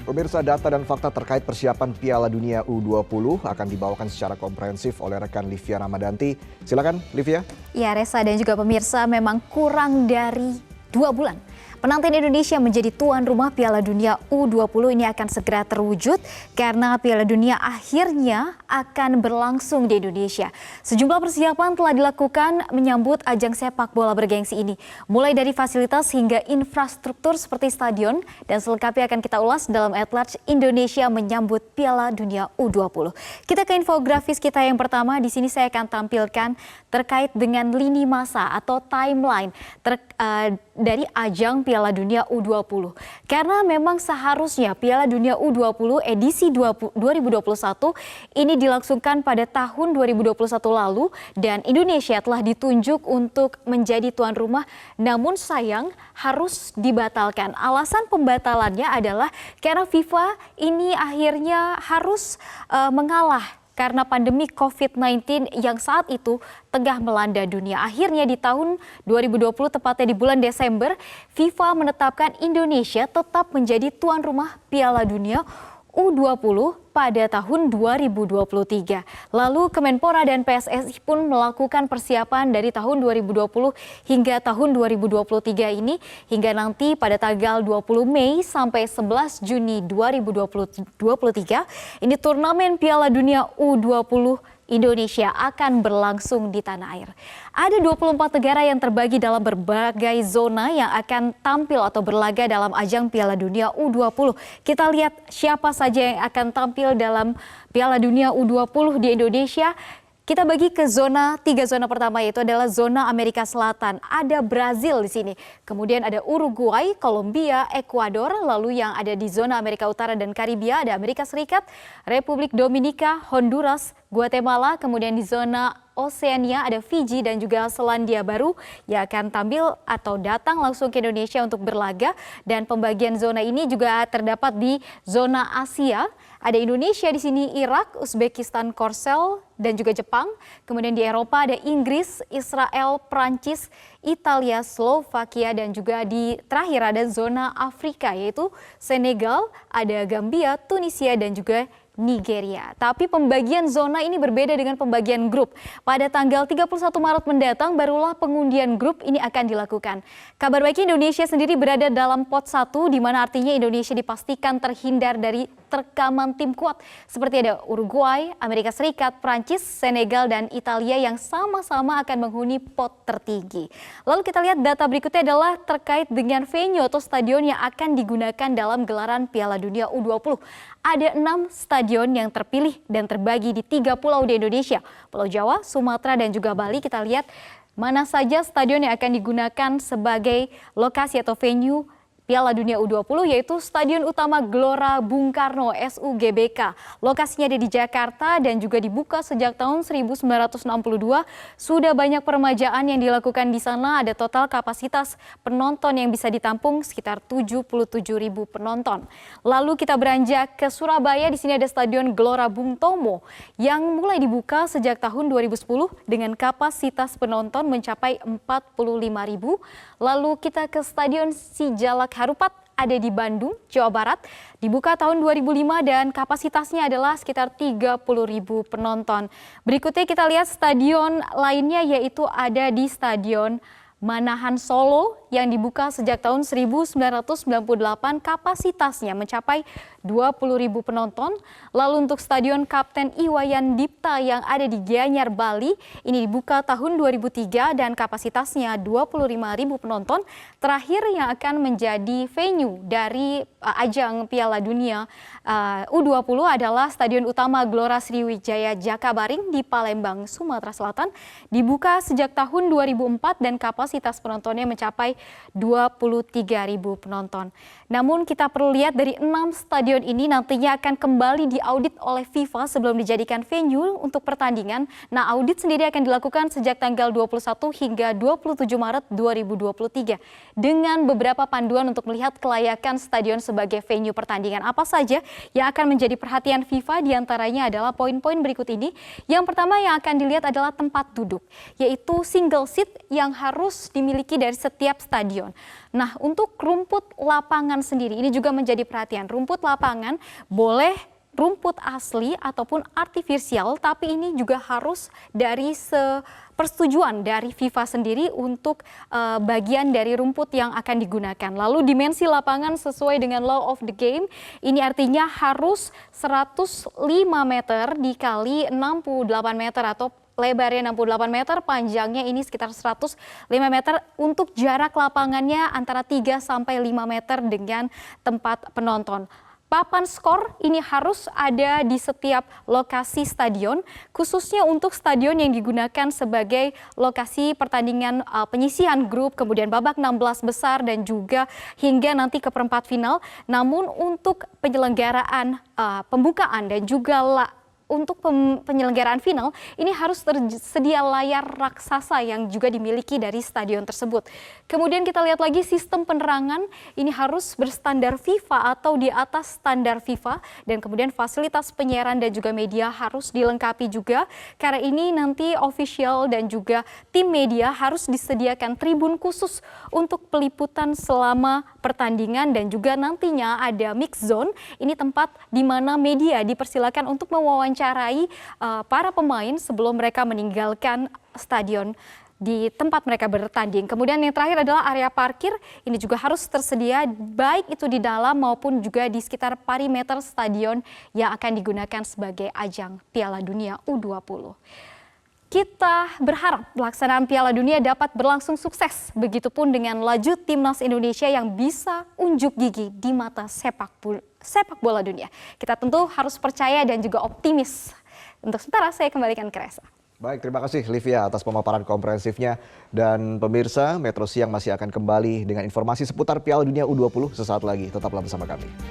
Pemirsa, data dan fakta terkait persiapan Piala Dunia U20 akan dibawakan secara komprehensif oleh rekan Livia Ramadanti. Silakan, Livia. Ya, Reza dan juga pemirsa, memang kurang dari 2 bulan penantian Indonesia menjadi tuan rumah Piala Dunia U20 ini akan segera terwujud karena Piala Dunia akhirnya akan berlangsung di Indonesia. Sejumlah persiapan telah dilakukan menyambut ajang sepak bola bergengsi ini, mulai dari fasilitas hingga infrastruktur seperti stadion, dan selengkapnya akan kita ulas dalam At Large Indonesia menyambut Piala Dunia U20. Kita ke infografis kita yang pertama. Di sini saya akan tampilkan terkait dengan lini masa atau timeline dari ajang Piala Dunia U20. Karena memang seharusnya Piala Dunia U20 edisi 2021 ini dilangsungkan pada tahun 2021 lalu dan Indonesia telah ditunjuk untuk menjadi tuan rumah, namun sayang harus dibatalkan. Alasan pembatalannya adalah karena FIFA ini akhirnya harus mengalah karena pandemi COVID-19 yang saat itu tengah melanda dunia. Akhirnya di tahun 2020, tepatnya di bulan Desember, FIFA menetapkan Indonesia tetap menjadi tuan rumah Piala Dunia U20 pada tahun 2023. Lalu Kemenpora dan PSSI pun melakukan persiapan dari tahun 2020 hingga tahun 2023 ini, hingga nanti pada tanggal 20 Mei sampai 11 Juni 2023 ini turnamen Piala Dunia U20 Indonesia akan berlangsung di tanah air. Ada 24 negara yang terbagi dalam berbagai zona yang akan tampil atau berlaga dalam ajang Piala Dunia U20. Kita lihat siapa saja yang akan tampil dalam Piala Dunia U20 di Indonesia. Kita bagi ke tiga zona pertama, yaitu adalah zona Amerika Selatan. Ada Brazil di sini, kemudian ada Uruguay, Kolombia, Ekuador, lalu yang ada di zona Amerika Utara dan Karibia ada Amerika Serikat, Republik Dominika, Honduras, Guatemala, kemudian di zona Oseania ada Fiji dan juga Selandia Baru yang akan tampil atau datang langsung ke Indonesia untuk berlaga, dan pembagian zona ini juga terdapat di zona Asia. Ada Indonesia di sini, Irak, Uzbekistan, Korsel, dan juga Jepang. Kemudian di Eropa ada Inggris, Israel, Prancis, Italia, Slovakia, dan juga di terakhir ada zona Afrika, yaitu Senegal, ada Gambia, Tunisia, dan juga Nigeria. Tapi pembagian zona ini berbeda dengan pembagian grup. Pada tanggal 31 Maret mendatang barulah pengundian grup ini akan dilakukan. Kabar baiknya Indonesia sendiri berada dalam pot 1, di mana artinya Indonesia dipastikan terhindar dari rekaman tim kuat seperti ada Uruguay, Amerika Serikat, Prancis, Senegal, dan Italia yang sama-sama akan menghuni pot tertinggi. Lalu kita lihat data berikutnya adalah terkait dengan venue atau stadion yang akan digunakan dalam gelaran Piala Dunia U20. Ada 6 stadion yang terpilih dan terbagi di 3 pulau di Indonesia, Pulau Jawa, Sumatera, dan juga Bali. Kita lihat mana saja stadion yang akan digunakan sebagai lokasi atau venue Piala Dunia U20, yaitu Stadion Utama Gelora Bung Karno (SUGBK). Lokasinya ada di Jakarta dan juga dibuka sejak tahun 1962. Sudah banyak peremajaan yang dilakukan di sana. Ada total kapasitas penonton yang bisa ditampung sekitar 77.000 penonton. Lalu kita beranjak ke Surabaya. Di sini ada Stadion Gelora Bung Tomo yang mulai dibuka sejak tahun 2010 dengan kapasitas penonton mencapai 45.000. Lalu kita ke Stadion Sijalak Harupat ada di Bandung, Jawa Barat, dibuka tahun 2005 dan kapasitasnya adalah sekitar 30.000 penonton. Berikutnya kita lihat stadion lainnya, yaitu ada di Stadion Manahan Solo yang dibuka sejak tahun 1998, kapasitasnya mencapai 20.000 penonton. Lalu untuk Stadion Kapten Iwayan Dipta yang ada di Gianyar, Bali, ini dibuka tahun 2003 dan kapasitasnya 25.000 penonton. Terakhir yang akan menjadi venue dari ajang Piala Dunia U20 adalah Stadion Utama Gelora Sriwijaya Jakabaring di Palembang, Sumatera Selatan, dibuka sejak tahun 2004 dan kapasitas penontonnya mencapai 23.000 penonton. Namun kita perlu lihat dari 6 stadion ini nantinya akan kembali diaudit oleh FIFA sebelum dijadikan venue untuk pertandingan. Nah, audit sendiri akan dilakukan sejak tanggal 21 hingga 27 Maret 2023 dengan beberapa panduan untuk melihat kelayakan stadion sebagai venue pertandingan. Apa saja yang akan menjadi perhatian FIFA, diantaranya adalah poin-poin berikut ini. Yang pertama yang akan dilihat adalah tempat duduk, yaitu single seat yang harus harus dimiliki dari setiap stadion. Nah, untuk rumput lapangan sendiri ini juga menjadi perhatian. Rumput lapangan boleh rumput asli ataupun artifisial, tapi ini juga harus dari persetujuan dari FIFA sendiri untuk bagian dari rumput yang akan digunakan. Lalu dimensi lapangan sesuai dengan law of the game, ini artinya harus 105 meter dikali 68 meter atau lebarnya 68 meter, panjangnya ini sekitar 105 meter untuk jarak lapangannya antara 3 sampai 5 meter dengan tempat penonton. Papan skor ini harus ada di setiap lokasi stadion, khususnya untuk stadion yang digunakan sebagai lokasi pertandingan penyisihan grup, kemudian babak 16 besar dan juga hingga nanti ke perempat final. Namun untuk penyelenggaraan pembukaan dan juga untuk penyelenggaraan final, ini harus tersedia layar raksasa yang juga dimiliki dari stadion tersebut. Kemudian kita lihat lagi sistem penerangan, ini harus berstandar FIFA atau di atas standar FIFA. Dan kemudian fasilitas penyiaran dan juga media harus dilengkapi juga. Karena ini nanti official dan juga tim media harus disediakan tribun khusus untuk peliputan selama pertandingan. Dan juga nantinya ada mix zone, ini tempat di mana media dipersilakan untuk mewawancarai para pemain sebelum mereka meninggalkan stadion di tempat mereka bertanding. Kemudian yang terakhir adalah area parkir, ini juga harus tersedia baik itu di dalam maupun juga di sekitar perimeter stadion yang akan digunakan sebagai ajang Piala Dunia U20. Kita berharap pelaksanaan Piala Dunia dapat berlangsung sukses, begitupun dengan laju timnas Indonesia yang bisa unjuk gigi di mata sepak bola dunia. Kita tentu harus percaya dan juga optimis. Untuk sementara saya kembalikan ke Reza. Baik, terima kasih Livia atas pemaparan komprehensifnya. Dan pemirsa, Metro Siang masih akan kembali dengan informasi seputar Piala Dunia U20 sesaat lagi. Tetaplah bersama kami.